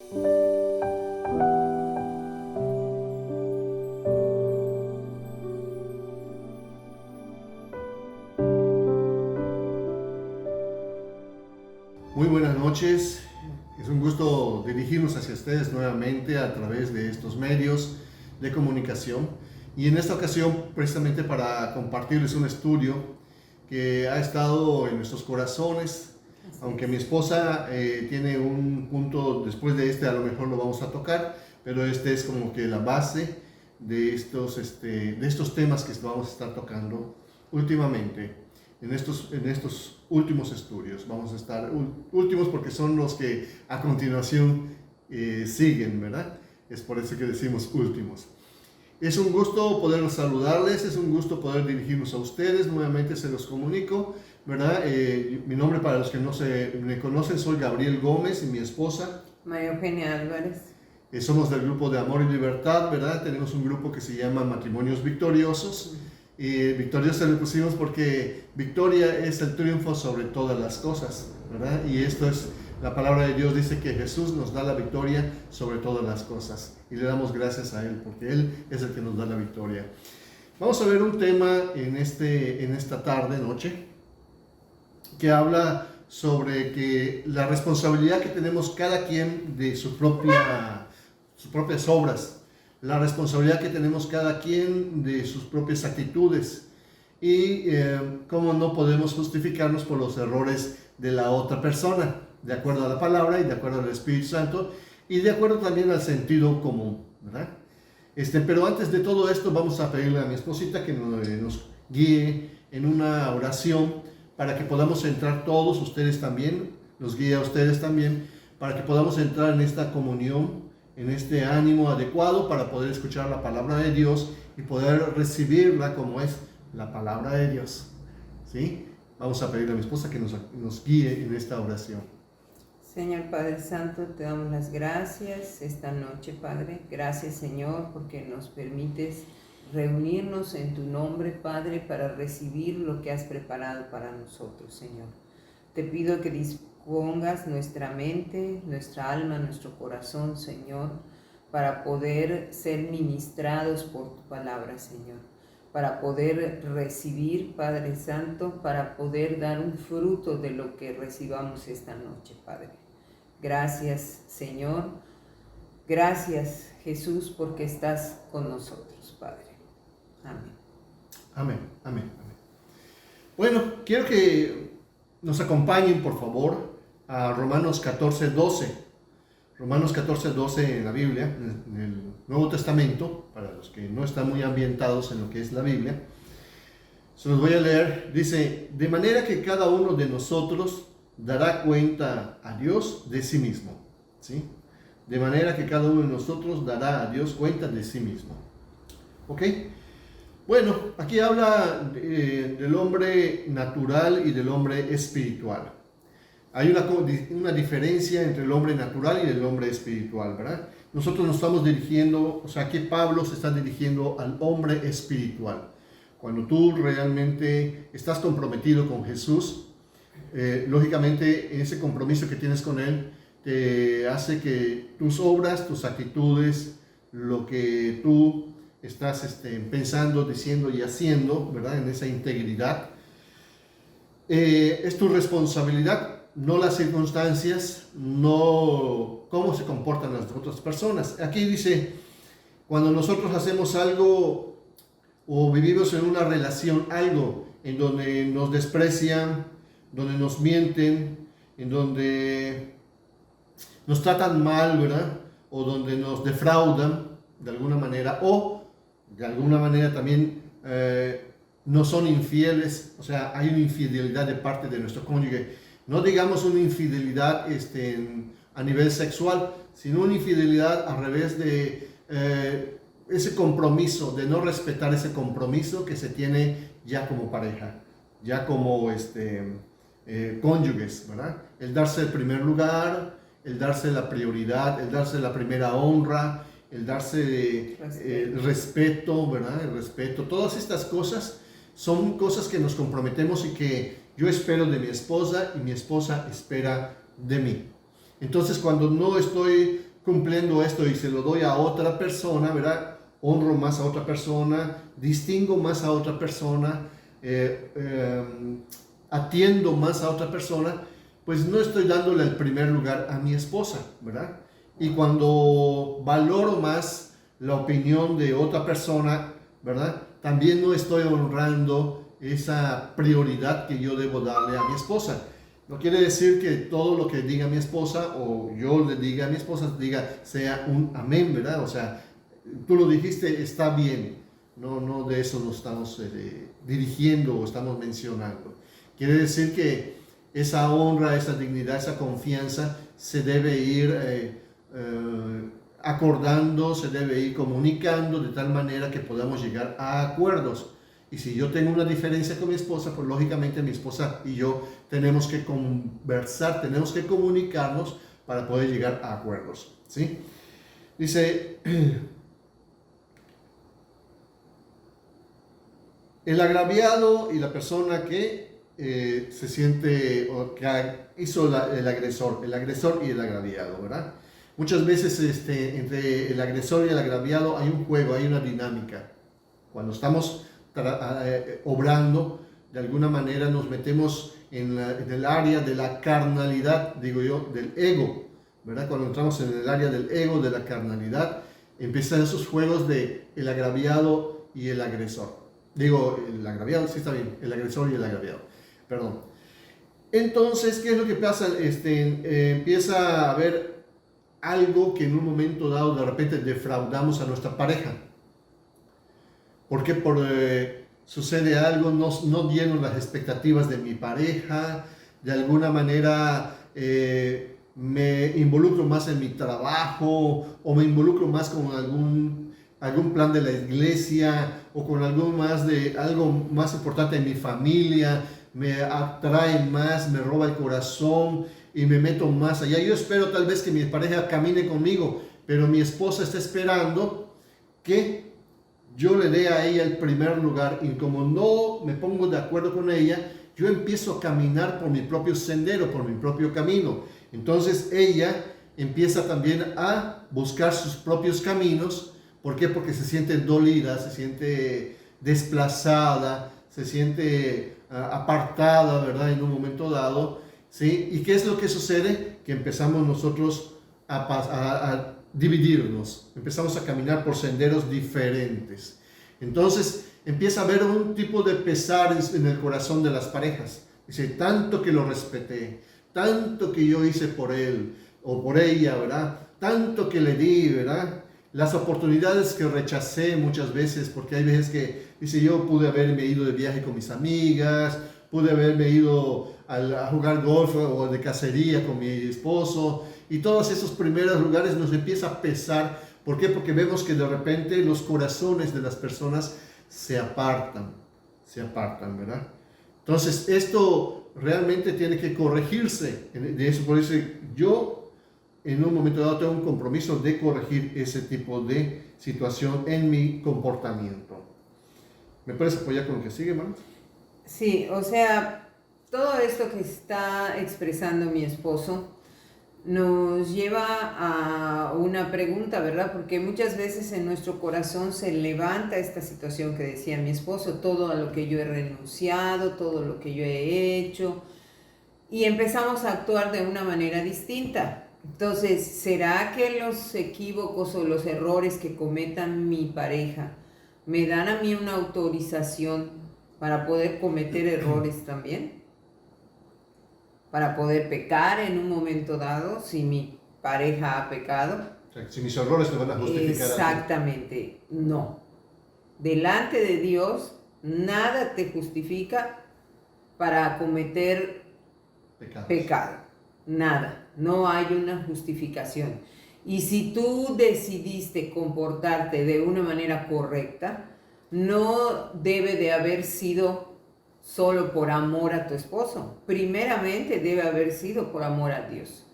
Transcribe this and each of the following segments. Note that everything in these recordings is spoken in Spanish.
Muy buenas noches, es un gusto dirigirnos hacia ustedes nuevamente a través de estos medios de comunicación y en esta ocasión precisamente para compartirles un estudio que ha estado en nuestros corazones, aunque mi esposa tiene un punto después de este, a lo mejor lo vamos a tocar, pero este es como que la base de estos temas que vamos a estar tocando últimamente. En estos últimos estudios. Vamos a estar últimos porque son los que a continuación siguen, ¿verdad? Es por eso que decimos últimos. Es un gusto poder saludarles, es un gusto poder dirigirnos a ustedes. Nuevamente se los comunico, ¿verdad? Mi nombre, para los que no me conocen, soy Gabriel Gómez y mi esposa María Eugenia Álvarez. Somos del grupo de Amor y Libertad, ¿verdad? Tenemos un grupo que se llama Matrimonios Victoriosos. Y victoriosa le pusimos porque victoria es el triunfo sobre todas las cosas, ¿verdad? Y esto es, la palabra de Dios dice que Jesús nos da la victoria sobre todas las cosas. Y le damos gracias a Él porque Él es el que nos da la victoria. Vamos a ver un tema en esta tarde, noche, que habla sobre que la responsabilidad que tenemos cada quien de sus propias obras, la responsabilidad que tenemos cada quien de sus propias actitudes y cómo no podemos justificarnos por los errores de la otra persona, de acuerdo a la palabra y de acuerdo al Espíritu Santo y de acuerdo también al sentido común, ¿verdad? Pero antes de todo esto vamos a pedirle a mi esposita que nos guíe en una oración para que podamos entrar todos, ustedes también, los guíe a ustedes también, para que podamos entrar en esta comunión, en este ánimo adecuado para poder escuchar la palabra de Dios y poder recibirla como es la palabra de Dios. ¿Sí? Vamos a pedirle a mi esposa que nos guíe en esta oración. Señor Padre Santo, te damos las gracias esta noche, Padre. Gracias, Señor, porque nos permites reunirnos en tu nombre, Padre, para recibir lo que has preparado para nosotros, Señor. Te pido que dispongas nuestra mente, nuestra alma, nuestro corazón, Señor, para poder ser ministrados por tu palabra, Señor, para poder recibir, Padre Santo, para poder dar un fruto de lo que recibamos esta noche, Padre. Gracias, Señor. Gracias, Jesús, porque estás con nosotros, Padre. Amén. Amén, amén, amén. Bueno, quiero que nos acompañen, por favor, a Romanos 14:12. Romanos 14:12 en la Biblia, en el Nuevo Testamento, para los que no están muy ambientados en lo que es la Biblia. Se los voy a leer. Dice, de manera que cada uno de nosotros dará cuenta a Dios de sí mismo. ¿Sí? De manera que cada uno de nosotros dará a Dios cuenta de sí mismo. ¿Ok? Bueno, aquí habla del hombre natural y del hombre espiritual. Hay una diferencia entre el hombre natural y el hombre espiritual, ¿verdad? Nosotros nos estamos dirigiendo, o sea, aquí Pablo se está dirigiendo al hombre espiritual. Cuando tú realmente estás comprometido con Jesús, lógicamente ese compromiso que tienes con Él te hace que tus obras, tus actitudes, lo que tú estás pensando, diciendo y haciendo, ¿verdad? En esa integridad, es tu responsabilidad, no las circunstancias, no cómo se comportan las otras personas. Aquí dice, cuando nosotros hacemos algo o vivimos en una relación, algo en donde nos desprecian, donde nos mienten, en donde nos tratan mal, ¿verdad? O donde nos defraudan de alguna manera, o de alguna manera también no son infieles, o sea, hay una infidelidad de parte de nuestro cónyuge. No digamos una infidelidad a nivel sexual, sino una infidelidad a revés de ese compromiso, de no respetar ese compromiso que se tiene ya como pareja, ya como cónyuges, ¿verdad? El darse el primer lugar, el darse la prioridad, el darse la primera honra, el darse el respeto, ¿verdad? El respeto. Todas estas cosas son cosas que nos comprometemos y que yo espero de mi esposa y mi esposa espera de mí. Entonces, cuando no estoy cumpliendo esto y se lo doy a otra persona, ¿verdad? Honro más a otra persona, distingo más a otra persona, atiendo más a otra persona, pues no estoy dándole el primer lugar a mi esposa, ¿verdad? Y cuando valoro más la opinión de otra persona, ¿verdad? También no estoy honrando esa prioridad que yo debo darle a mi esposa. No quiere decir que todo lo que diga mi esposa o yo le diga a mi esposa sea un amén, ¿verdad? O sea, tú lo dijiste, está bien. No de eso nos estamos dirigiendo o estamos mencionando. Quiere decir que esa honra, esa dignidad, esa confianza se debe ir acordando, se debe ir comunicando de tal manera que podamos llegar a acuerdos. Y si yo tengo una diferencia con mi esposa, pues lógicamente mi esposa y yo tenemos que conversar, tenemos que comunicarnos para poder llegar a acuerdos, ¿sí? Dice, el agraviado y la persona que se siente, o que hizo el agresor y el agraviado, ¿verdad? Muchas veces entre el agresor y el agraviado hay un juego, hay una dinámica. Cuando estamos obrando, de alguna manera nos metemos en el área de la carnalidad, digo yo, del ego, ¿verdad? Cuando entramos en el área del ego, de la carnalidad, empiezan esos juegos de el agraviado y el agresor. Digo, el agraviado, sí está bien, el agresor y el agraviado, perdón. Entonces, ¿qué es lo que pasa? Empieza a haber algo que en un momento dado de repente defraudamos a nuestra pareja. Porque sucede algo, no lleno las expectativas de mi pareja, de alguna manera me involucro más en mi trabajo o me involucro más con algún plan de la iglesia o con algo más importante en mi familia, me atrae más, me roba el corazón y me meto más allá. Yo espero tal vez que mi pareja camine conmigo, pero mi esposa está esperando que yo le dé a ella el primer lugar y como no me pongo de acuerdo con ella, yo empiezo a caminar por mi propio sendero, por mi propio camino. Entonces ella empieza también a buscar sus propios caminos. ¿Por qué? Porque se siente dolida, se siente desplazada, se siente apartada, ¿verdad? En un momento dado, ¿sí? ¿Y qué es lo que sucede? Que empezamos nosotros a dividirnos, empezamos a caminar por senderos diferentes. Entonces empieza a haber un tipo de pesar en el corazón de las parejas. Dice, tanto que lo respeté, tanto que yo hice por él o por ella, ¿verdad? Tanto que le di, ¿verdad? Las oportunidades que rechacé muchas veces, porque hay veces que, dice, yo pude haberme ido de viaje con mis amigas, pude haberme ido a jugar golf o de cacería con mi esposo, y todos esos primeros lugares nos empieza a pesar. ¿Por qué? Porque vemos que de repente los corazones de las personas se apartan, ¿verdad? Entonces, esto realmente tiene que corregirse. De eso, por eso yo, en un momento dado, tengo un compromiso de corregir ese tipo de situación en mi comportamiento. ¿Me puedes apoyar con lo que sigue, Marta? Sí, o sea, todo esto que está expresando mi esposo nos lleva a una pregunta, ¿verdad? Porque muchas veces en nuestro corazón se levanta esta situación que decía mi esposo, todo a lo que yo he renunciado, todo lo que yo he hecho, y empezamos a actuar de una manera distinta. Entonces, ¿será que los equívocos o los errores que cometan mi pareja me dan a mí una autorización para poder cometer errores también? Para poder pecar en un momento dado, si mi pareja ha pecado. O sea, si mis errores me van a justificar. Exactamente, no. Delante de Dios, nada te justifica para cometer pecado. Nada, no hay una justificación. Y si tú decidiste comportarte de una manera correcta, no debe de haber sido solo por amor a tu esposo. Primeramente debe haber sido por amor a Dios.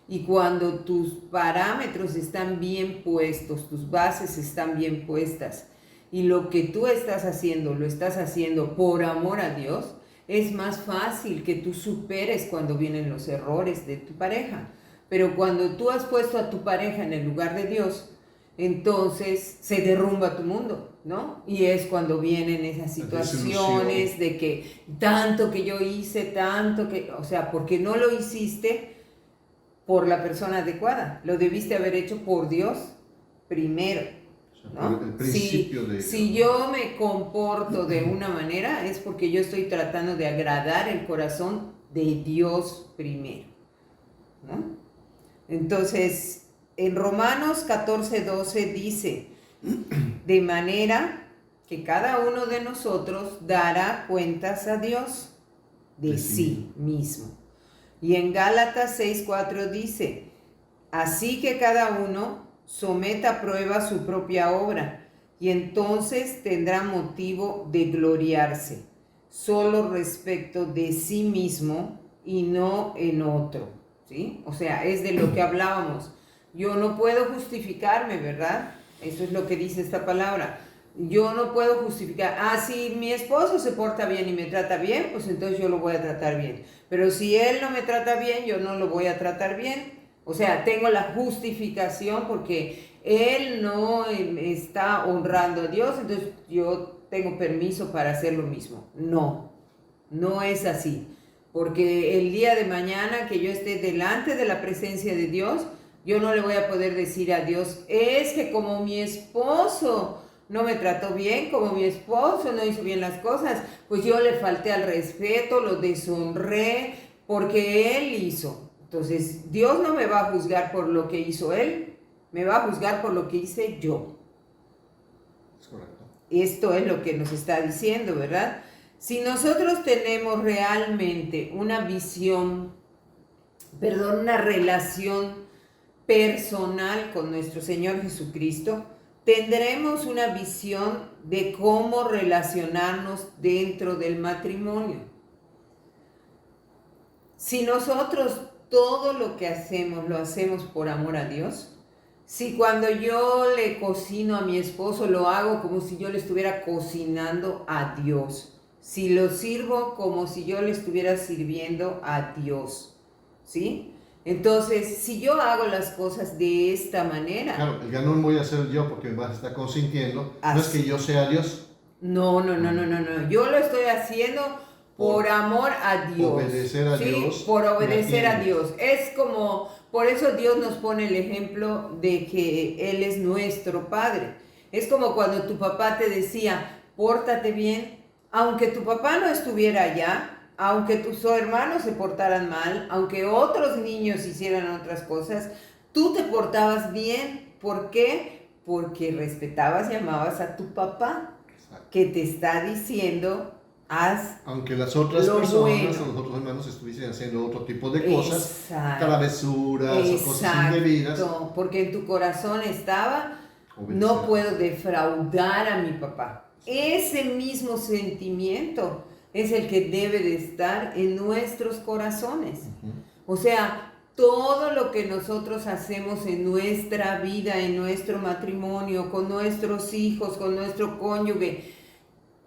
Y cuando tus parámetros están bien puestos, tus bases están bien puestas, y lo que tú estás haciendo, lo estás haciendo por amor a Dios, es más fácil que tú superes cuando vienen los errores de tu pareja. pero cuando tú has puesto a tu pareja en el lugar de Dios, entonces se derrumba tu mundo, ¿no? Y es cuando vienen esas situaciones de que tanto que yo hice, tanto que, o sea, porque no lo hiciste por la persona adecuada, lo debiste haber hecho por Dios primero, ¿no? El principio si yo me comporto de una manera es porque yo estoy tratando de agradar el corazón de Dios primero, ¿no? Entonces, en Romanos 14:12 dice, de manera que cada uno de nosotros dará cuentas a Dios de sí mismo. Y en Gálatas 6:4 dice, así que cada uno someta a prueba su propia obra, y entonces tendrá motivo de gloriarse, solo respecto de sí mismo y no en otro, ¿sí? O sea, es de lo que hablábamos. Yo no puedo justificarme, ¿verdad? Eso es lo que dice esta palabra. Yo no puedo justificar. Si mi esposo se porta bien y me trata bien, pues entonces yo lo voy a tratar bien. Pero si él no me trata bien, yo no lo voy a tratar bien. O sea, tengo la justificación porque él no está honrando a Dios, entonces yo tengo permiso para hacer lo mismo. No es así. Porque el día de mañana que yo esté delante de la presencia de Dios, yo no le voy a poder decir a Dios, es que como mi esposo no me trató bien, como mi esposo no hizo bien las cosas, pues yo le falté al respeto, lo deshonré, porque él hizo. Entonces, Dios no me va a juzgar por lo que hizo él, me va a juzgar por lo que hice yo. Es correcto. Esto es lo que nos está diciendo, ¿verdad? Si nosotros tenemos realmente una visión, una relación personal con nuestro Señor Jesucristo, tendremos una visión de cómo relacionarnos dentro del matrimonio. Si nosotros todo lo que hacemos lo hacemos por amor a Dios, si cuando yo le cocino a mi esposo lo hago como si yo le estuviera cocinando a Dios, si lo sirvo como si yo le estuviera sirviendo a Dios, ¿sí? Entonces, si yo hago las cosas de esta manera... Claro, el ganón voy a ser yo porque me vas a estar consintiendo. Así. No es que yo sea Dios. No. Yo lo estoy haciendo por amor a Dios. Obedecer a Dios. Por obedecer a Dios. Es como, por eso Dios nos pone el ejemplo de que Él es nuestro Padre. Es como cuando tu papá te decía, pórtate bien, aunque tu papá no estuviera allá, aunque tus hermanos se portaran mal, aunque otros niños hicieran otras cosas, tú te portabas bien. ¿Por qué? Porque respetabas y amabas a tu papá. Exacto. Que te está diciendo, haz aunque las otras personas bueno. o los otros hermanos estuviesen haciendo otro tipo de cosas, Exacto. travesuras o cosas indebidas. Porque en tu corazón estaba, no puedo defraudar a mi papá. Ese mismo sentimiento es el que debe de estar en nuestros corazones. O sea, todo lo que nosotros hacemos en nuestra vida, en nuestro matrimonio, con nuestros hijos, con nuestro cónyuge,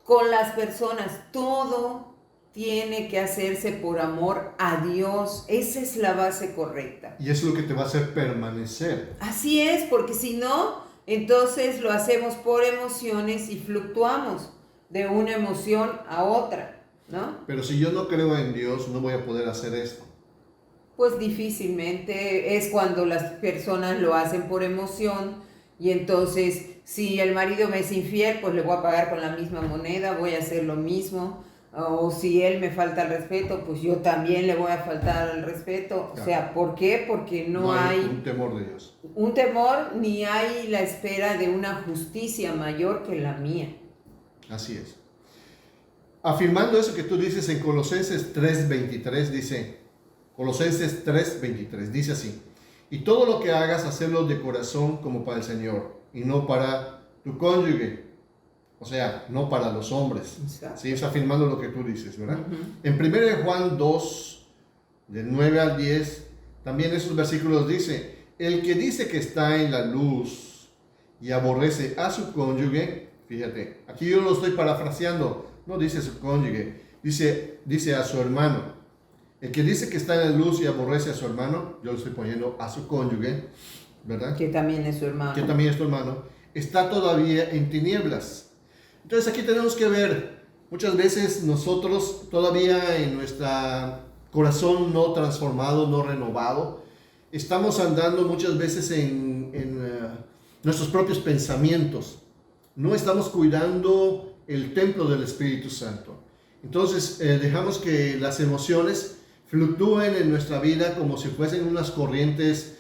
con las personas, todo tiene que hacerse por amor a Dios. Esa es la base correcta. Y es lo que te va a hacer permanecer. Así es, porque si no, entonces lo hacemos por emociones y fluctuamos de una emoción a otra, ¿no? Pero si yo no creo en Dios, no voy a poder hacer esto. Pues difícilmente, es cuando las personas lo hacen por emoción y entonces si el marido me es infiel, pues le voy a pagar con la misma moneda, voy a hacer lo mismo. O si él me falta el respeto, pues yo también le voy a faltar el respeto. Claro. O sea, ¿por qué? Porque no hay un temor de Dios. Un temor, ni hay la espera de una justicia mayor que la mía. Así es. Afirmando eso que tú dices en Colosenses 3:23, dice, Colosenses 3:23, dice así, y todo lo que hagas, hacerlo de corazón como para el Señor, y no para tu cónyuge. O sea, no para los hombres. Sí, es afirmando lo que tú dices, ¿verdad? En 1 Juan 2, del 9 al 10, también esos versículos dice, el que dice que está en la luz y aborrece a su cónyuge, fíjate, aquí yo lo estoy parafraseando, no dice su cónyuge, dice a su hermano. El que dice que está en la luz y aborrece a su hermano, yo lo estoy poniendo a su cónyuge, ¿verdad? Que también es su hermano. Que también es tu hermano, está todavía en tinieblas. Entonces aquí tenemos que ver, muchas veces nosotros todavía en nuestro corazón no transformado, no renovado, estamos andando muchas veces en nuestros propios pensamientos. No estamos cuidando el templo del Espíritu Santo. Entonces dejamos que las emociones fluctúen en nuestra vida como si fuesen unas corrientes,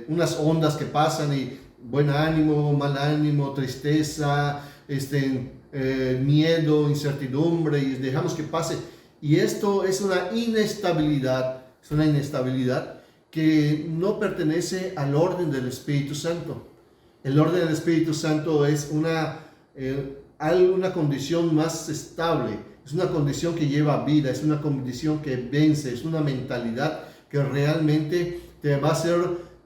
unas ondas que pasan y buen ánimo, mal ánimo, tristeza, miedo, incertidumbre, y dejamos que pase. Y esto es una inestabilidad que no pertenece al orden del Espíritu Santo. El orden del Espíritu Santo es una condición más estable, es una condición que lleva vida, es una condición que vence, es una mentalidad que realmente te va a hacer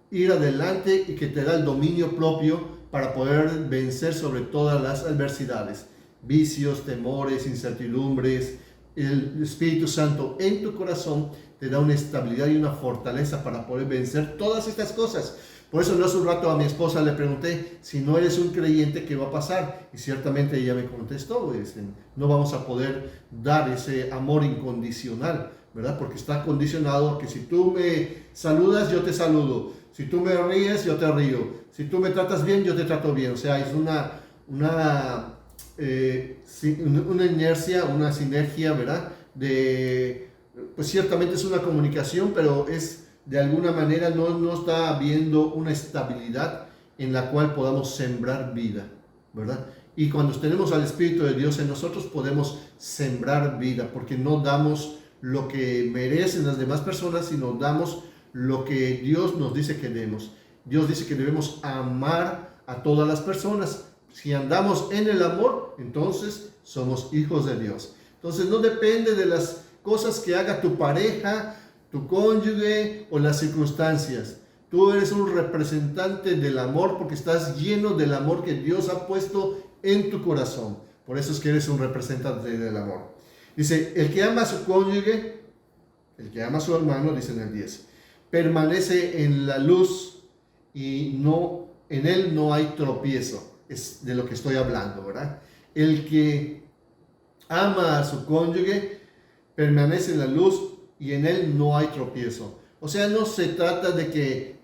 ir adelante y que te da el dominio propio para poder vencer sobre todas las adversidades, vicios, temores, incertidumbres. El Espíritu Santo en tu corazón te da una estabilidad y una fortaleza para poder vencer todas estas cosas. Por eso, no hace un rato a mi esposa le pregunté, si no eres un creyente, ¿qué va a pasar? Y ciertamente ella me contestó, no vamos a poder dar ese amor incondicional, ¿verdad? Porque está condicionado que si tú me saludas, yo te saludo. Si tú me ríes, yo te río. Si tú me tratas bien, yo te trato bien. O sea, es una inercia, una sinergia, ¿verdad? Pues ciertamente es una comunicación, pero es de alguna manera no está habiendo una estabilidad en la cual podamos sembrar vida, ¿verdad? Y cuando tenemos al Espíritu de Dios en nosotros podemos sembrar vida, porque no damos lo que merecen las demás personas, sino damos lo que Dios nos dice que demos. Dios dice que debemos amar a todas las personas. Si andamos en el amor, entonces somos hijos de Dios. Entonces no depende de las cosas que haga tu pareja, tu cónyuge o las circunstancias. Tú eres un representante del amor porque estás lleno del amor que Dios ha puesto en tu corazón. Por eso es que eres un representante del amor. Dice, el que ama a su cónyuge, el que ama a su hermano, dice en el 10, permanece en la luz y en él no hay tropiezo. Es de lo que estoy hablando, ¿verdad? El que ama a su cónyuge permanece en la luz y en él no hay tropiezo. O sea, no se trata de que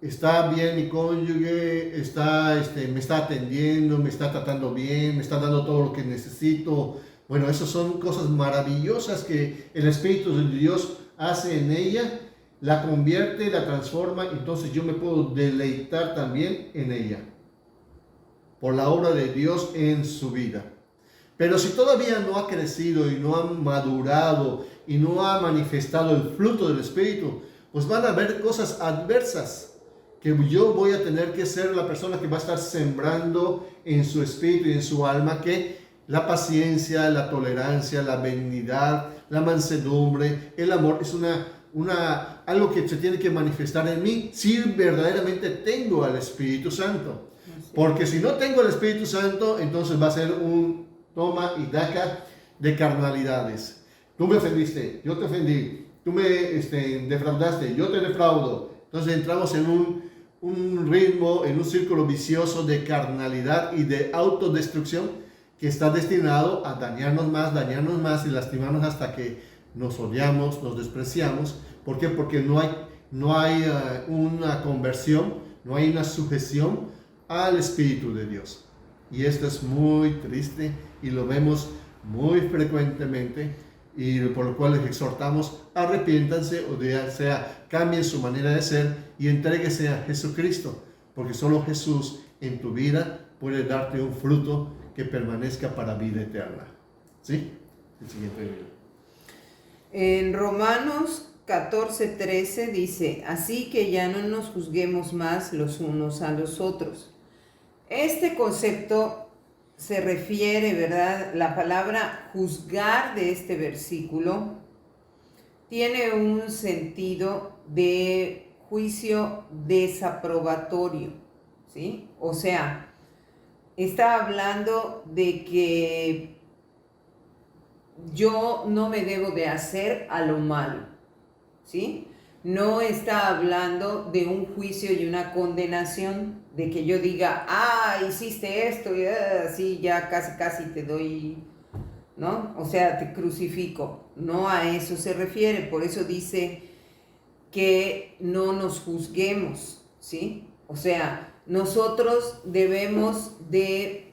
está bien mi cónyuge, me está atendiendo, me está tratando bien, me está dando todo lo que necesito. Bueno, esas son cosas maravillosas que el Espíritu de Dios hace en ella, la convierte, la transforma, entonces yo me puedo deleitar también en ella, por la obra de Dios en su vida. Pero si todavía no ha crecido y no ha madurado y no ha manifestado el fruto del Espíritu, pues van a haber cosas adversas que yo voy a tener que ser la persona que va a estar sembrando en su espíritu y en su alma, que la paciencia, la tolerancia, la benignidad, la mansedumbre, el amor es algo que se tiene que manifestar en mí si verdaderamente tengo al Espíritu Santo. Porque si no tengo el Espíritu Santo, entonces va a ser un toma y daca de carnalidades. Tú me ofendiste, yo te ofendí. Tú me defraudaste, yo te defraudo. Entonces entramos en un ritmo, en un círculo vicioso de carnalidad y de autodestrucción que está destinado a dañarnos más y lastimarnos hasta que nos odiamos, nos despreciamos. ¿Por qué? Porque no hay una conversión, no hay una sujeción al Espíritu de Dios. Y esto es muy triste y lo vemos muy frecuentemente, y por lo cual les exhortamos, arrepiéntanse, o cambien su manera de ser y entréguese a Jesucristo, porque solo Jesús en tu vida puede darte un fruto que permanezca para vida eterna. ¿Sí? El siguiente video. En Romanos 14:13 dice, así que ya no nos juzguemos más los unos a los otros. Este concepto se refiere, ¿verdad? La palabra juzgar de este versículo tiene un sentido de juicio desaprobatorio, ¿sí? O sea, está hablando de que yo no me debo de hacer a lo malo, ¿sí? No está hablando de un juicio y una condenación, de que yo diga, hiciste esto, y así ya casi te doy, ¿no? O sea, te crucifico. No a eso se refiere, por eso dice que no nos juzguemos, ¿sí? O sea, nosotros debemos de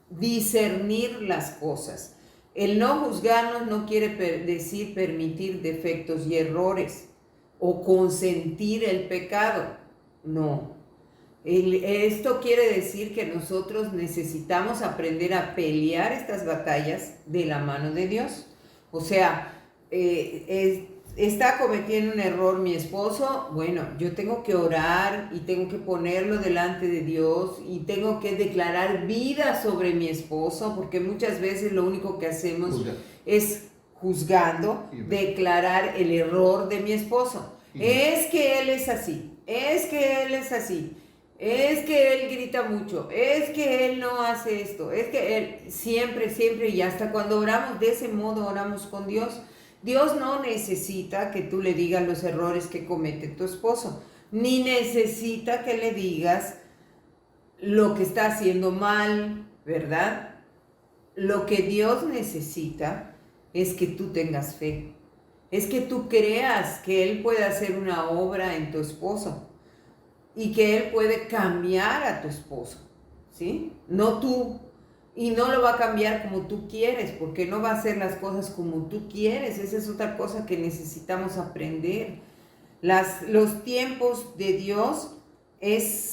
discernir las cosas. El no juzgarnos no quiere decir permitir defectos y errores o consentir el pecado, no. Esto quiere decir que nosotros necesitamos aprender a pelear estas batallas de la mano de Dios. O sea, está cometiendo un error mi esposo, bueno, yo tengo que orar y tengo que ponerlo delante de Dios y tengo que declarar vida sobre mi esposo, porque muchas veces lo único que hacemos es juzgando, declarar el error de mi esposo. Es que él es así, es que él es así, es que él grita mucho, es que él no hace esto, es que él siempre, y hasta cuando oramos de ese modo, oramos con Dios. Dios no necesita que tú le digas los errores que comete tu esposo, ni necesita que le digas lo que está haciendo mal, ¿verdad? Lo que Dios necesita es que tú tengas fe, es que tú creas que Él puede hacer una obra en tu esposo y que Él puede cambiar a tu esposo, ¿sí? No tú. Y no lo va a cambiar como tú quieres, porque no va a hacer las cosas como tú quieres. Esa es otra cosa que necesitamos aprender. Los tiempos de Dios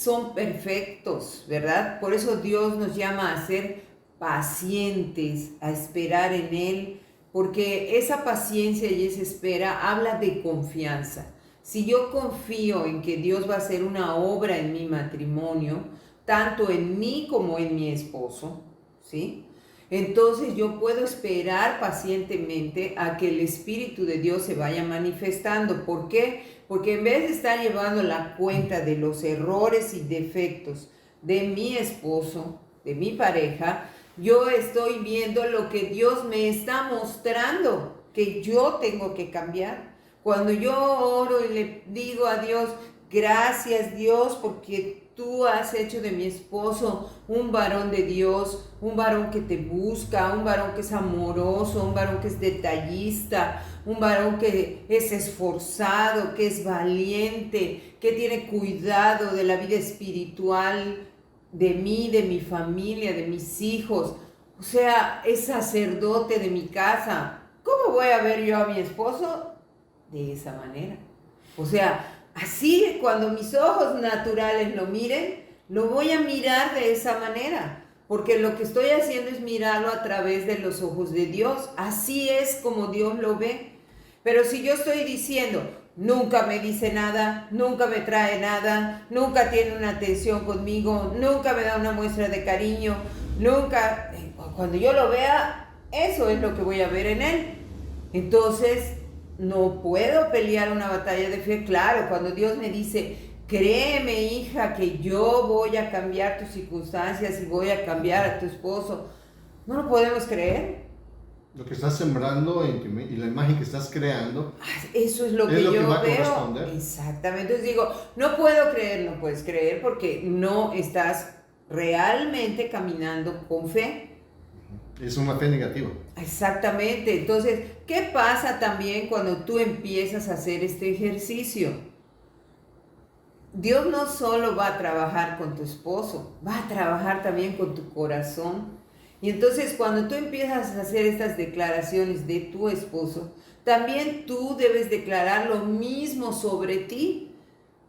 son perfectos, ¿verdad? Por eso Dios nos llama a ser pacientes, a esperar en Él, porque esa paciencia y esa espera habla de confianza. Si yo confío en que Dios va a hacer una obra en mi matrimonio, tanto en mí como en mi esposo, ¿sí? Entonces yo puedo esperar pacientemente a que el Espíritu de Dios se vaya manifestando. ¿Por qué? Porque en vez de estar llevando la cuenta de los errores y defectos de mi esposo, de mi pareja, yo estoy viendo lo que Dios me está mostrando que yo tengo que cambiar. Cuando yo oro y le digo a Dios, gracias Dios, porque tú has hecho de mi esposo un varón de Dios, un varón que te busca, un varón que es amoroso, un varón que es detallista, un varón que es esforzado, que es valiente, que tiene cuidado de la vida espiritual de mí, de mi familia, de mis hijos. O sea, es sacerdote de mi casa. ¿Cómo voy a ver yo a mi esposo? De esa manera. O sea, así cuando mis ojos naturales lo miren, lo voy a mirar de esa manera, porque lo que estoy haciendo es mirarlo a través de los ojos de Dios. Así es como Dios lo ve. Pero si yo estoy diciendo, nunca me dice nada, nunca me trae nada, nunca tiene una atención conmigo, nunca me da una muestra de cariño, nunca, cuando yo lo vea, eso es lo que voy a ver en él. Entonces, no puedo pelear una batalla de fe. Claro, cuando Dios me dice, créeme hija, que yo voy a cambiar tus circunstancias y voy a cambiar a tu esposo, no lo podemos creer. Lo que estás sembrando y la imagen que estás creando, eso es lo que yo va a veo. corresponder. Exactamente. Entonces digo, no puedo creer, no puedes creer porque no estás realmente caminando con fe. Es una fe negativa. Exactamente. Entonces, ¿qué pasa también cuando tú empiezas a hacer este ejercicio? Dios no solo va a trabajar con tu esposo, va a trabajar también con tu corazón. Y entonces cuando tú empiezas a hacer estas declaraciones de tu esposo, también tú debes declarar lo mismo sobre ti.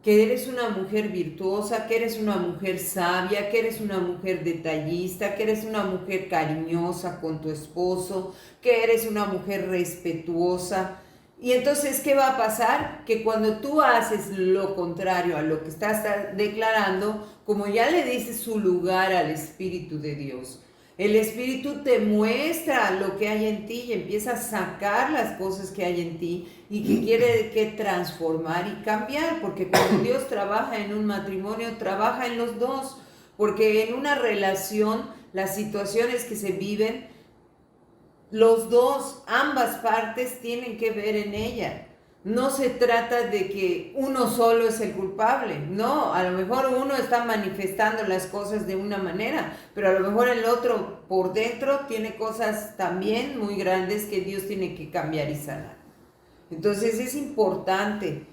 Que eres una mujer virtuosa, que eres una mujer sabia, que eres una mujer detallista, que eres una mujer cariñosa con tu esposo, que eres una mujer respetuosa. Y entonces, ¿qué va a pasar? Que cuando tú haces lo contrario a lo que estás declarando, como ya le dices su lugar al Espíritu de Dios, el Espíritu te muestra lo que hay en ti y empieza a sacar las cosas que hay en ti y que quiere que transformar y cambiar, porque cuando Dios trabaja en un matrimonio, trabaja en los dos, porque en una relación, las situaciones que se viven, los dos, ambas partes tienen que ver en ella. no se trata de que uno solo es el culpable, no, a lo mejor uno está manifestando las cosas de una manera, pero a lo mejor el otro por dentro tiene cosas también muy grandes que Dios tiene que cambiar y sanar. Entonces es importante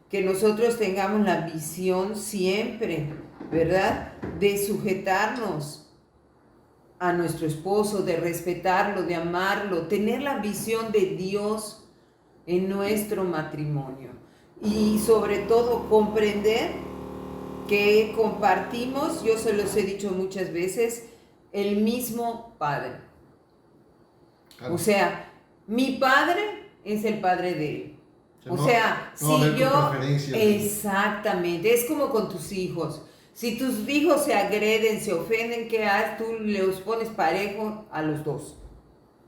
que nosotros tengamos la visión siempre, ¿verdad?, de sujetarnos a nuestro esposo, de respetarlo, de amarlo, tener la visión de Dios en nuestro matrimonio y sobre todo comprender que compartimos, yo se los he dicho muchas veces, el mismo Padre. Claro. O sea, mi Padre es el Padre de él. O sea, no si yo... preferencias. Exactamente, es como con tus hijos. Si tus hijos se agreden, se ofenden, ¿qué haces? Tú los pones parejo a los dos.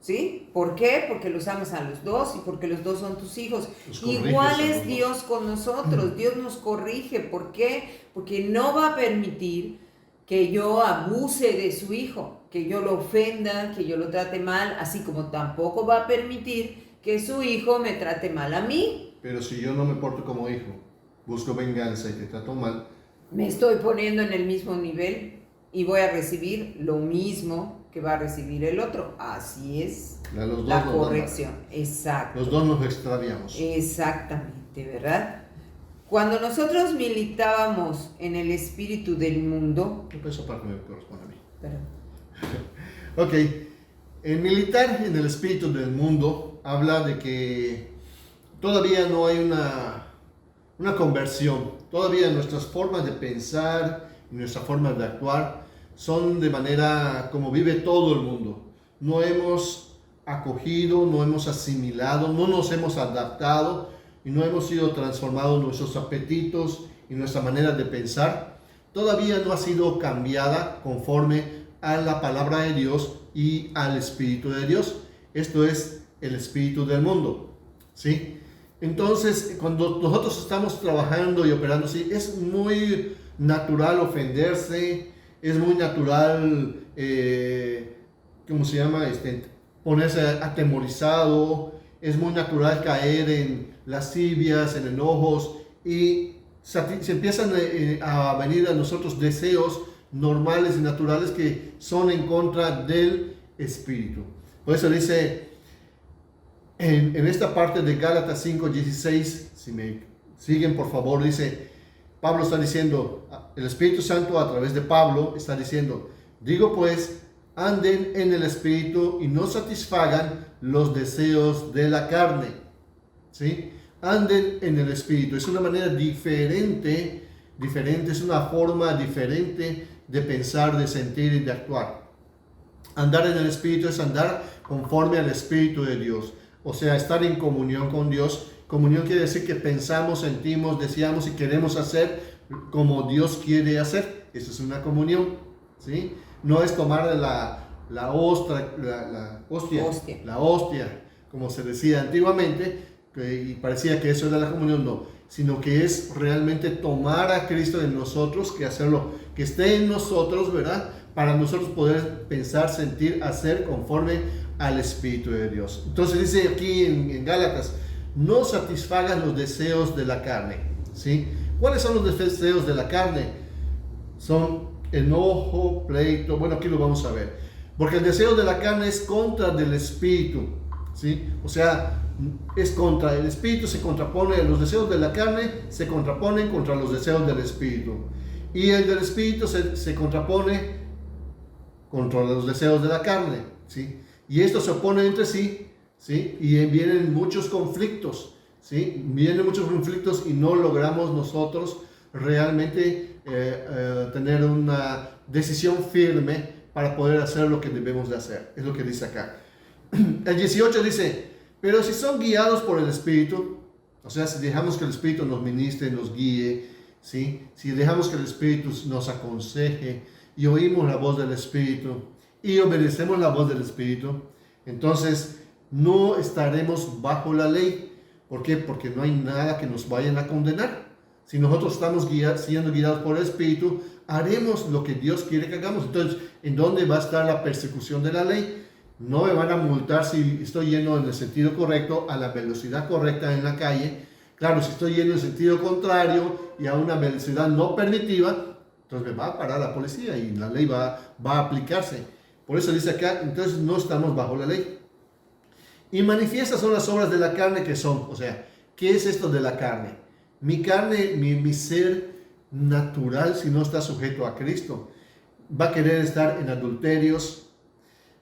¿Sí? ¿Por qué? Porque los amas a los dos y porque los dos son tus hijos. Igual es Dios con nosotros. Dios nos corrige. ¿Por qué? Porque no va a permitir que yo abuse de su hijo, que yo lo ofenda, que yo lo trate mal, así como tampoco va a permitir que su hijo me trate mal a mí. Pero si yo no me porto como hijo, busco venganza y te trato mal, me estoy poniendo en el mismo nivel y voy a recibir lo mismo que va a recibir el otro. Así es la corrección. Exacto. Los dos nos extraviamos. Exactamente, ¿verdad? Cuando nosotros militábamos en el espíritu del mundo... Esa parte me corresponde a mí. Perdón. Ok. En militar en el espíritu del mundo habla de que todavía no hay una conversión. Todavía nuestras formas de pensar y nuestras formas de actuar son de manera como vive todo el mundo. No hemos acogido, no hemos asimilado, no nos hemos adaptado y no hemos sido transformados nuestros apetitos y nuestra manera de pensar. Todavía no ha sido cambiada conforme a la palabra de Dios y al Espíritu de Dios. Esto es el espíritu del mundo, ¿sí? Entonces, cuando nosotros estamos trabajando y operando así, es muy natural ofenderse, es muy natural, ¿cómo se llama? Ponerse atemorizado, es muy natural caer en lascivias, en enojos, y se empiezan a venir a nosotros deseos normales y naturales que son en contra del Espíritu. Por eso dice en esta parte de Gálatas 5:16, si me siguen por favor, dice, Pablo está diciendo, el Espíritu Santo a través de Pablo está diciendo, digo pues, anden en el Espíritu y no satisfagan los deseos de la carne, ¿sí? Anden en el Espíritu, es una manera diferente, es una forma diferente de pensar, de sentir y de actuar. Andar en el Espíritu es andar conforme al Espíritu de Dios, o sea, estar en comunión con Dios. Comunión quiere decir que pensamos, sentimos, deseamos y queremos hacer como Dios quiere hacer. Eso es una comunión, ¿sí? No es tomar la hostia, como se decía antiguamente, y parecía que eso era la comunión, no, sino que es realmente tomar a Cristo en nosotros, que hacerlo, que esté en nosotros, ¿verdad? Para nosotros poder pensar, sentir, hacer conforme al Espíritu de Dios. Entonces dice aquí en Gálatas, no satisfagan los deseos de la carne, ¿sí? ¿Cuáles son los deseos de la carne? Son enojo, pleito, bueno, aquí lo vamos a ver. Porque el deseo de la carne es contra del Espíritu, ¿sí? O sea, es contra el Espíritu, se contrapone, los deseos de la carne se contraponen contra los deseos del Espíritu. Y el del Espíritu se contrapone contra los deseos de la carne, ¿sí? Y estos se oponen entre sí, ¿sí? Y vienen muchos conflictos, ¿sí? Vienen muchos conflictos y no logramos nosotros realmente tener una decisión firme para poder hacer lo que debemos de hacer. Es lo que dice acá. El 18 dice, pero si son guiados por el Espíritu, o sea, si dejamos que el Espíritu nos ministre, nos guíe, ¿sí? Si dejamos que el Espíritu nos aconseje y oímos la voz del Espíritu y obedecemos la voz del Espíritu, entonces no estaremos bajo la ley. ¿Por qué? Porque no hay nada que nos vayan a condenar. Si nosotros estamos siendo guiados por el Espíritu, haremos lo que Dios quiere que hagamos. Entonces, ¿en dónde va a estar la persecución de la ley? No me van a multar si estoy yendo en el sentido correcto, a la velocidad correcta en la calle, Claro, si estoy yendo en sentido contrario y a una velocidad no permitida, entonces me va a parar la policía y la ley va a aplicarse. Por eso dice acá, entonces no estamos bajo la ley. Y manifiestas son las obras de la carne que son, o sea, ¿qué es esto de la carne? Mi carne, mi ser natural, si no está sujeto a Cristo, va a querer estar en adulterios,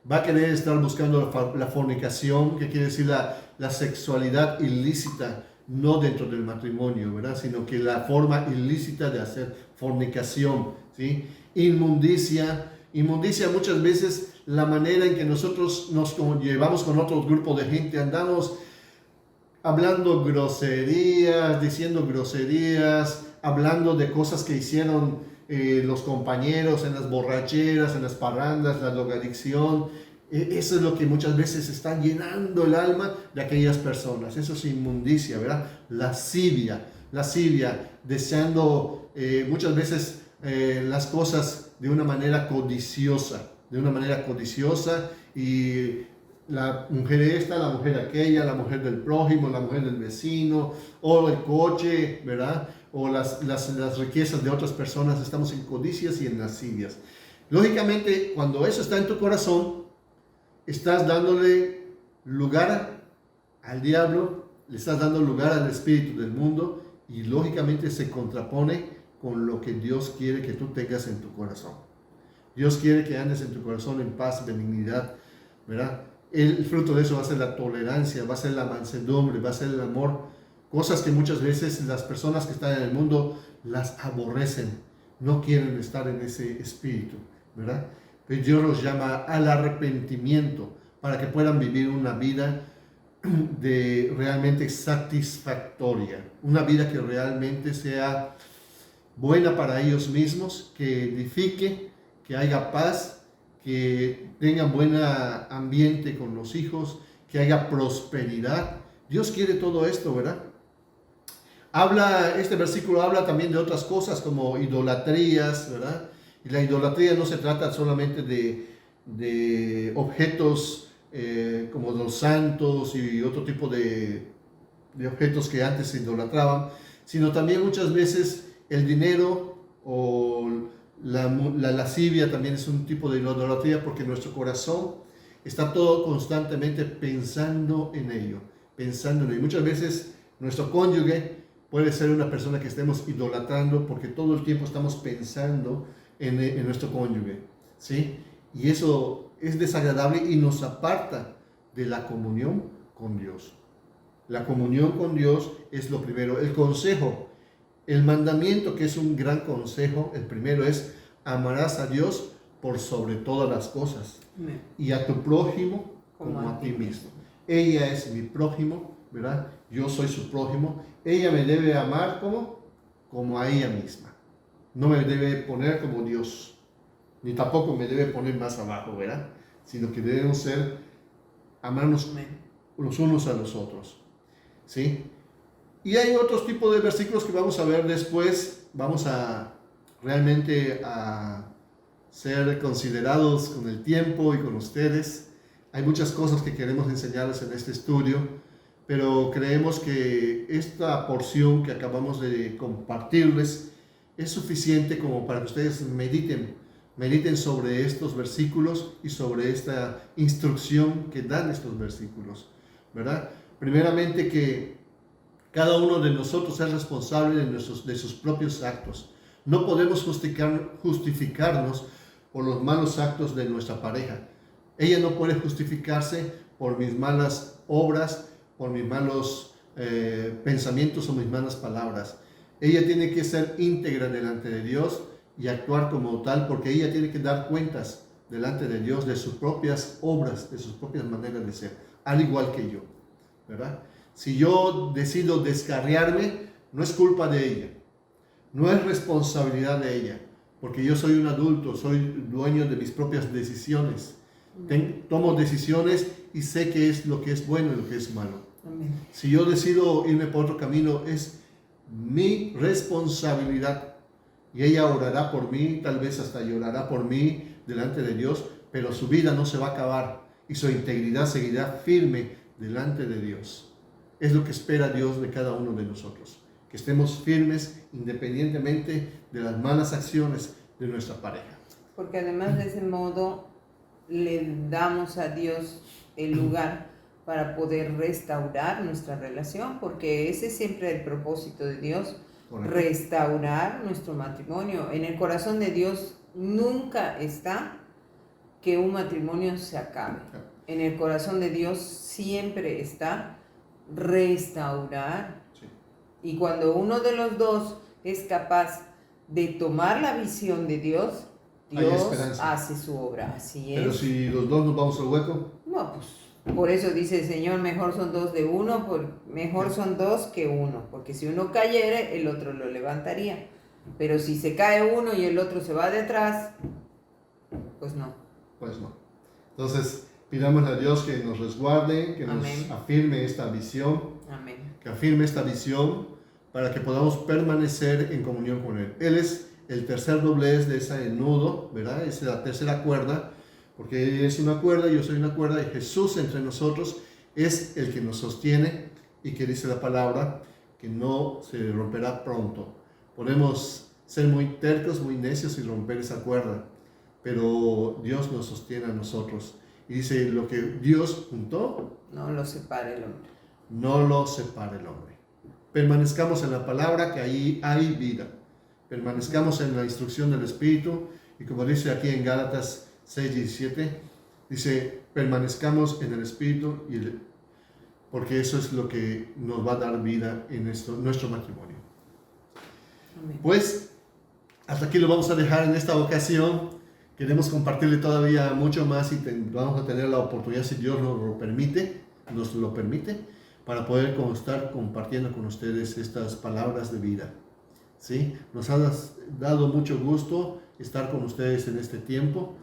va a querer estar buscando la fornicación, que quiere decir la sexualidad ilícita, no dentro del matrimonio, ¿verdad? Sino que la forma ilícita de hacer fornicación, ¿sí? Inmundicia muchas veces la manera en que nosotros nos llevamos con otro grupo de gente, andamos hablando groserías, diciendo groserías, hablando de cosas que hicieron los compañeros en las borracheras, en las parrandas, la drogadicción. Eso es lo que muchas veces está llenando el alma de aquellas personas. Eso es inmundicia, ¿verdad? Lascivia, deseando muchas veces las cosas de una manera codiciosa, y la mujer esta, la mujer aquella, la mujer del prójimo, la mujer del vecino, o el coche, ¿verdad? O las riquezas de otras personas. Estamos en codicias y en lascivias. Lógicamente, cuando eso está en tu corazón, estás dándole lugar al diablo, le estás dando lugar al espíritu del mundo, y lógicamente se contrapone con lo que Dios quiere que tú tengas en tu corazón. Dios quiere que andes en tu corazón en paz, benignidad, ¿verdad? El fruto de eso va a ser la tolerancia, va a ser la mansedumbre, va a ser el amor. Cosas que muchas veces las personas que están en el mundo las aborrecen, no quieren estar en ese espíritu, ¿verdad? Pero Dios los llama al arrepentimiento para que puedan vivir una vida de realmente satisfactoria, una vida que realmente sea buena para ellos mismos, que edifique, que haya paz, que tengan buen ambiente con los hijos, que haya prosperidad. Dios quiere todo esto, ¿verdad? Este versículo habla también de otras cosas como idolatrías, ¿verdad? Y la idolatría no se trata solamente de objetos como los santos y otro tipo de objetos que antes se idolatraban, sino también muchas veces el dinero o la lascivia también es un tipo de idolatría, porque nuestro corazón está todo constantemente pensando en ello. Muchas veces nuestro cónyuge puede ser una persona que estemos idolatrando porque todo el tiempo estamos pensando en nuestro cónyuge, ¿sí? Y eso es desagradable y nos aparta de la comunión con Dios. La comunión con Dios es lo primero. El consejo, el mandamiento, que es un gran consejo, el primero es: amarás a Dios por sobre todas las cosas. Amén. Y a tu prójimo como a ti mismo. Ella es mi prójimo, ¿verdad? Yo soy su prójimo. Ella me debe amar como a ella misma. No me debe poner como Dios, ni tampoco me debe poner más abajo, ¿verdad? Sino que debemos amarnos los unos a los otros, ¿sí? Y hay otros tipos de versículos que vamos a ver después. Vamos a realmente a ser considerados con el tiempo y con ustedes. Hay muchas cosas que queremos enseñarles en este estudio, pero creemos que esta porción que acabamos de compartirles es suficiente como para que ustedes mediten sobre estos versículos y sobre esta instrucción que dan estos versículos, ¿verdad? Primeramente, que cada uno de nosotros es responsable de sus propios actos. No podemos justificarnos por los malos actos de nuestra pareja. Ella no puede justificarse por mis malas obras, por mis malos pensamientos o mis malas palabras. Ella tiene que ser íntegra delante de Dios y actuar como tal, porque ella tiene que dar cuentas delante de Dios de sus propias obras, de sus propias maneras de ser, al igual que yo, ¿verdad? Si yo decido descarriarme, no es culpa de ella, no es responsabilidad de ella, porque yo soy un adulto, soy dueño de mis propias decisiones. Tomo decisiones y sé qué es lo que es bueno y lo que es malo. Amén. Si yo decido irme por otro camino, es mi responsabilidad. Y ella orará por mí, tal vez hasta llorará por mí delante de Dios, pero su vida no se va a acabar y su integridad seguirá firme delante de Dios. es lo que espera Dios de cada uno de nosotros. Que estemos firmes independientemente de las malas acciones de nuestra pareja. Porque además de ese modo le damos a Dios el lugar para poder restaurar nuestra relación, porque ese es siempre el propósito de Dios, Correcto. restaurar nuestro matrimonio. En el corazón de Dios nunca está que un matrimonio se acabe. En el corazón de Dios siempre está restaurar. Sí. Y cuando uno de los dos es capaz de tomar la visión de Dios, Dios hace su obra. Así es. Pero si los dos nos vamos al hueco. No, pues por eso dice el Señor, mejor son dos de uno, mejor son dos que uno, porque si uno cayere, el otro lo levantaría. Pero si se cae uno y el otro se va detrás, pues no. Pues no. Entonces, pidámosle a Dios que nos resguarde, que Amén. nos afirme esta visión. Amén. Que afirme esta visión para que podamos permanecer en comunión con Él. Él es el tercer doblez de ese nudo, ¿verdad? Es la tercera cuerda, porque Él es una cuerda, yo soy una cuerda, y Jesús entre nosotros es el que nos sostiene y que dice la palabra que no se romperá pronto. Podemos ser muy tercos, muy necios y romper esa cuerda, pero Dios nos sostiene a nosotros. Y dice, lo que Dios juntó, no lo separe el hombre. No lo separe el hombre. Permanezcamos en la palabra, que ahí hay vida. Permanezcamos en la instrucción del Espíritu. Y como dice aquí en Gálatas 6:17, dice, permanezcamos en el Espíritu, porque eso es lo que nos va a dar vida en nuestro matrimonio. Amén. Pues, hasta aquí lo vamos a dejar en esta ocasión. Queremos compartirle todavía mucho más y vamos a tener la oportunidad, si Dios nos lo permite, para poder estar compartiendo con ustedes estas palabras de vida. ¿Sí? Nos ha dado mucho gusto estar con ustedes en este tiempo.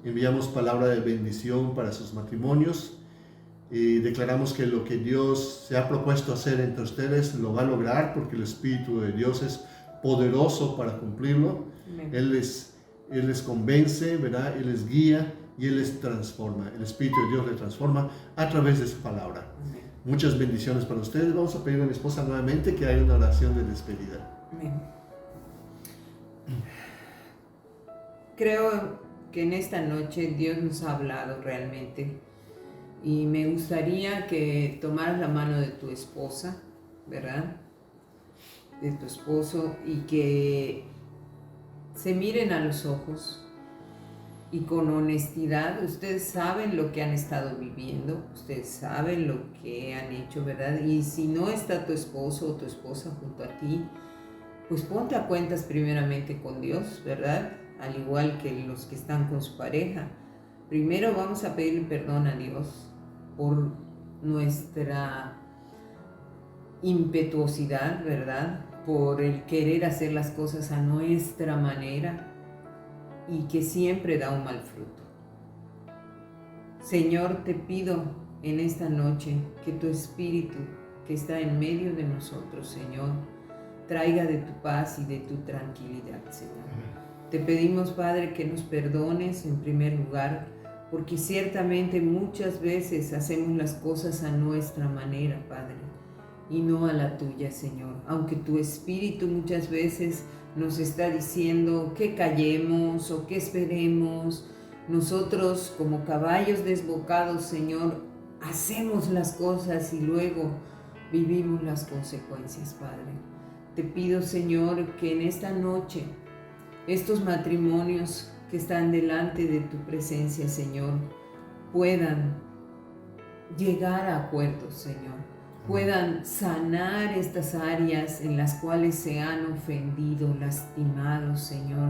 Enviamos palabra de bendición para sus matrimonios y declaramos que lo que Dios se ha propuesto hacer entre ustedes lo va a lograr, porque el Espíritu de Dios es poderoso para cumplirlo. Amén. Él les convence, ¿verdad? Él les guía y Él les transforma. El Espíritu de Dios les transforma a través de su palabra. Amén. Muchas bendiciones para ustedes. Vamos a pedir a mi esposa nuevamente que haga una oración de despedida. Amén. Creo que en esta noche Dios nos ha hablado realmente, y me gustaría que tomaras la mano de tu esposa, ¿verdad? De tu esposo, y que se miren a los ojos y con honestidad. Ustedes saben lo que han estado viviendo, ustedes saben lo que han hecho, ¿verdad? Y si no está tu esposo o tu esposa junto a ti, pues ponte a cuentas primeramente con Dios, ¿verdad? Al igual que los que están con su pareja. Primero vamos a pedirle perdón a Dios por nuestra impetuosidad, ¿verdad? Por el querer hacer las cosas a nuestra manera, y que siempre da un mal fruto. Señor, te pido en esta noche que tu Espíritu, que está en medio de nosotros, Señor, traiga de tu paz y de tu tranquilidad, Señor. Te pedimos, Padre, que nos perdones en primer lugar, porque ciertamente muchas veces hacemos las cosas a nuestra manera, Padre, y no a la tuya, Señor. Aunque tu Espíritu muchas veces nos está diciendo que callemos o que esperemos, nosotros como caballos desbocados, Señor, hacemos las cosas y luego vivimos las consecuencias, Padre. Te pido, Señor, que en esta noche estos matrimonios que están delante de tu presencia, Señor, puedan llegar a acuerdos, Señor, puedan sanar estas áreas en las cuales se han ofendido, lastimado, Señor,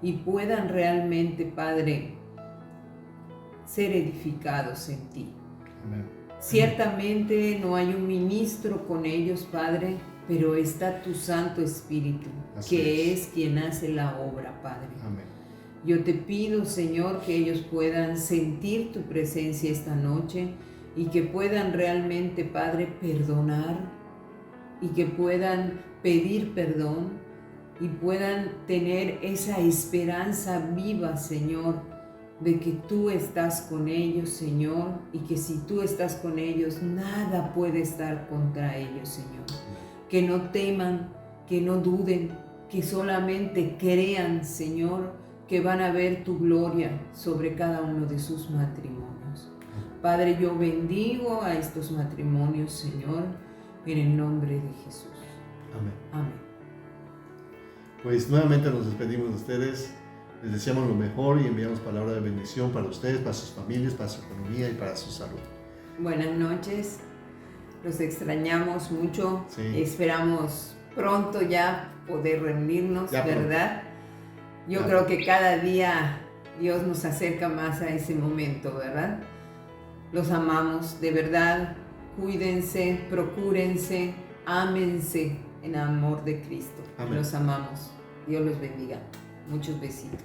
y puedan realmente, Padre, ser edificados en ti. Amén. Ciertamente no hay un ministro con ellos, Padre, pero está tu Santo Espíritu, que es quien hace la obra, Padre. Amén. Yo te pido, Señor, que ellos puedan sentir tu presencia esta noche y que puedan realmente, Padre, perdonar, y que puedan pedir perdón y puedan tener esa esperanza viva, Señor, de que tú estás con ellos, Señor, y que si tú estás con ellos, nada puede estar contra ellos, Señor. Que no teman, que no duden, que solamente crean, Señor, que van a ver tu gloria sobre cada uno de sus matrimonios. Padre, yo bendigo a estos matrimonios, Señor, en el nombre de Jesús. Amén. Amén. Pues nuevamente nos despedimos de ustedes. Les deseamos lo mejor y enviamos palabra de bendición para ustedes, para sus familias, para su economía y para su salud. Buenas noches. Los extrañamos mucho. Sí. Esperamos pronto ya poder reunirnos, Ya ¿verdad? Yo Ya creo pronto. que cada día Dios nos acerca más a ese momento, ¿verdad? Los amamos, de verdad. Cuídense, procúrense, ámense en amor de Cristo. Amén. Los amamos. Dios los bendiga. Muchos besitos.